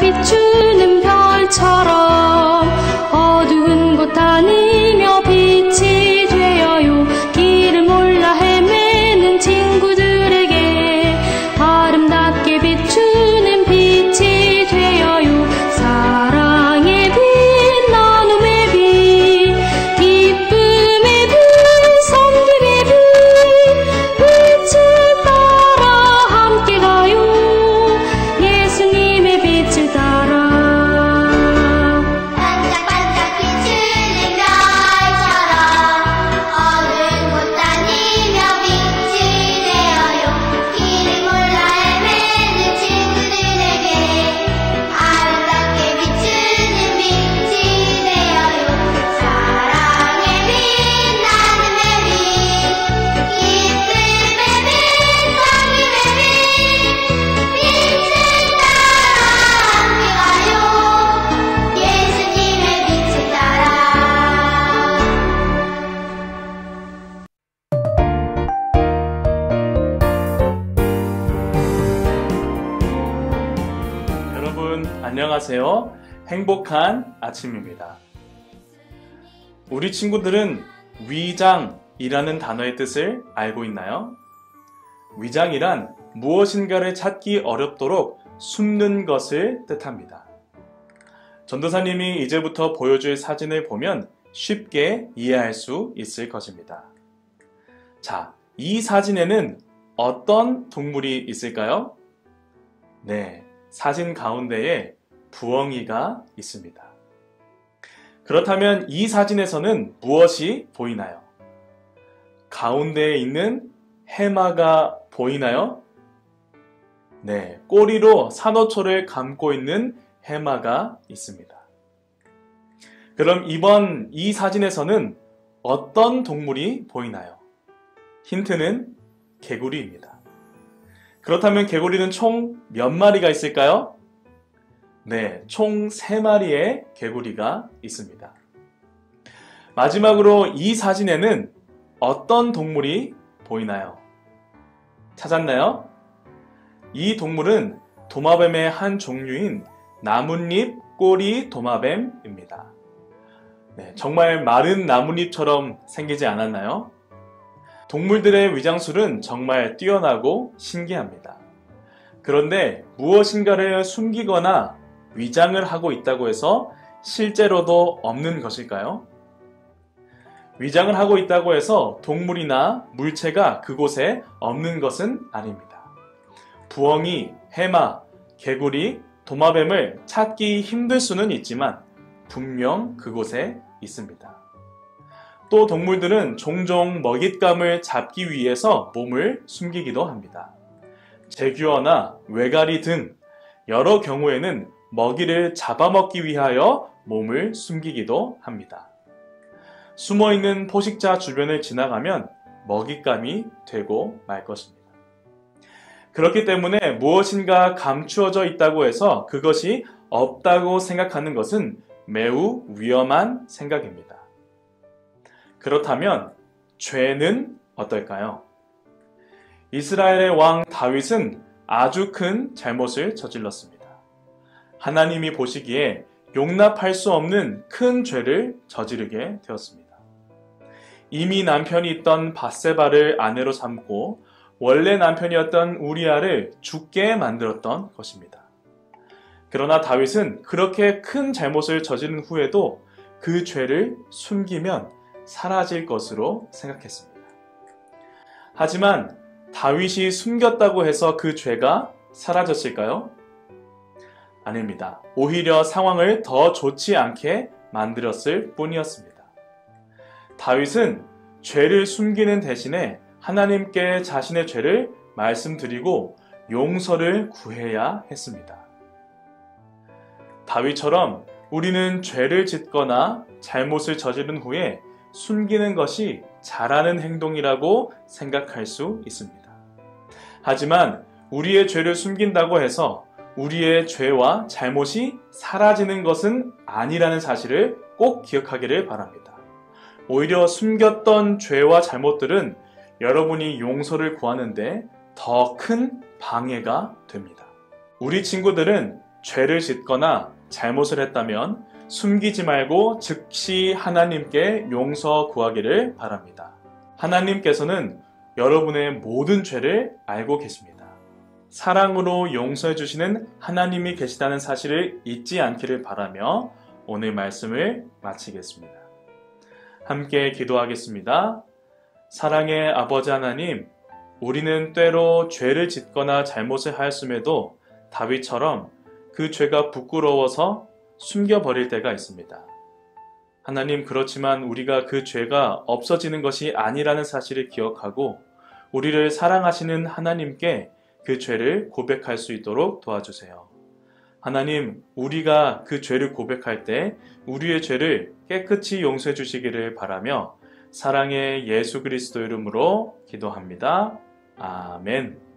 비추는 별처럼 어두운 곳 다니며 빛이 되어요. 길을 몰라 헤매는 친구들에게 아름답게 비추는 빛이 되어요. 사랑의 빛, 나눔의 빛, 기쁨의 빛, 섬김의 빛, 빛을 따라 함께 가요. 예수님의 빛을 따라. 반짝반짝 비추는 별처럼 어두운 곳 다니며 빛이 되어요. 길을 몰라 헤매는 친구들에게 아름답게 비추는 빛이 되어요. 사랑의 빛, 나눔의 빛, 기쁨의 빛, 섬김의 빛, 빛을 따라 함께 가요. 예수님의 빛을 따라. 여러분 안녕하세요. 행복한 아침입니다. 우리 친구들은 위장이라는 단어의 뜻을 알고 있나요? 위장이란 무엇인가를 찾기 어렵도록 숨는 것을 뜻합니다. 전도사님이 이제부터 보여줄 사진을 보면 쉽게 이해할 수 있을 것입니다. 자, 이 사진에는 어떤 동물이 있을까요? 네, 사진 가운데에 부엉이가 있습니다. 그렇다면 이 사진에서는 무엇이 보이나요? 가운데에 있는 해마가 보이나요? 네, 꼬리로 산호초를 감고 있는 해마가 있습니다. 그럼 이번 이 사진에서는 어떤 동물이 보이나요? 힌트는 개구리입니다. 그렇다면 개구리는 총 몇 마리가 있을까요? 네, 총 3마리의 개구리가 있습니다. 마지막으로 이 사진에는 어떤 동물이 보이나요? 찾았나요? 이 동물은 도마뱀의 한 종류인 나뭇잎 꼬리 도마뱀입니다. 네, 정말 마른 나뭇잎처럼 생기지 않았나요? 동물들의 위장술은 정말 뛰어나고 신기합니다. 그런데 무엇인가를 숨기거나 위장을 하고 있다고 해서 실제로도 없는 것일까요? 위장을 하고 있다고 해서 동물이나 물체가 그곳에 없는 것은 아닙니다. 부엉이, 해마, 개구리, 도마뱀을 찾기 힘들 수는 있지만 분명 그곳에 있습니다. 또 동물들은 종종 먹잇감을 잡기 위해서 몸을 숨기기도 합니다. 제규어나 외가리 등 여러 경우에는 먹이를 잡아먹기 위하여 몸을 숨기기도 합니다. 숨어있는 포식자 주변을 지나가면 먹잇감이 되고 말 것입니다. 그렇기 때문에 무엇인가 감추어져 있다고 해서 그것이 없다고 생각하는 것은 매우 위험한 생각입니다. 그렇다면 죄는 어떨까요? 이스라엘의 왕 다윗은 아주 큰 잘못을 저질렀습니다. 하나님이 보시기에 용납할 수 없는 큰 죄를 저지르게 되었습니다. 이미 남편이 있던 밧세바를 아내로 삼고 원래 남편이었던 우리아를 죽게 만들었던 것입니다. 그러나 다윗은 그렇게 큰 잘못을 저지른 후에도 그 죄를 숨기면 사라질 것으로 생각했습니다. 하지만 다윗이 숨겼다고 해서 그 죄가 사라졌을까요? 아닙니다. 오히려 상황을 더 좋지 않게 만들었을 뿐이었습니다. 다윗은 죄를 숨기는 대신에 하나님께 자신의 죄를 말씀드리고 용서를 구해야 했습니다. 다윗처럼 우리는 죄를 짓거나 잘못을 저지른 후에 숨기는 것이 잘하는 행동이라고 생각할 수 있습니다. 하지만 우리의 죄를 숨긴다고 해서 우리의 죄와 잘못이 사라지는 것은 아니라는 사실을 꼭 기억하기를 바랍니다. 오히려 숨겼던 죄와 잘못들은 여러분이 용서를 구하는데 더 큰 방해가 됩니다. 우리 친구들은 죄를 짓거나 잘못을 했다면 숨기지 말고 즉시 하나님께 용서 구하기를 바랍니다. 하나님께서는 여러분의 모든 죄를 알고 계십니다. 사랑으로 용서해 주시는 하나님이 계시다는 사실을 잊지 않기를 바라며 오늘 말씀을 마치겠습니다. 함께 기도하겠습니다. 사랑의 아버지 하나님, 우리는 때로 죄를 짓거나 잘못을 하였음에도 다윗처럼 그 죄가 부끄러워서 숨겨버릴 때가 있습니다. 하나님, 그렇지만 우리가 그 죄가 없어지는 것이 아니라는 사실을 기억하고 우리를 사랑하시는 하나님께 그 죄를 고백할 수 있도록 도와주세요. 하나님, 우리가 그 죄를 고백할 때 우리의 죄를 깨끗이 용서해 주시기를 바라며 사랑의 예수 그리스도 이름으로 기도합니다. 아멘.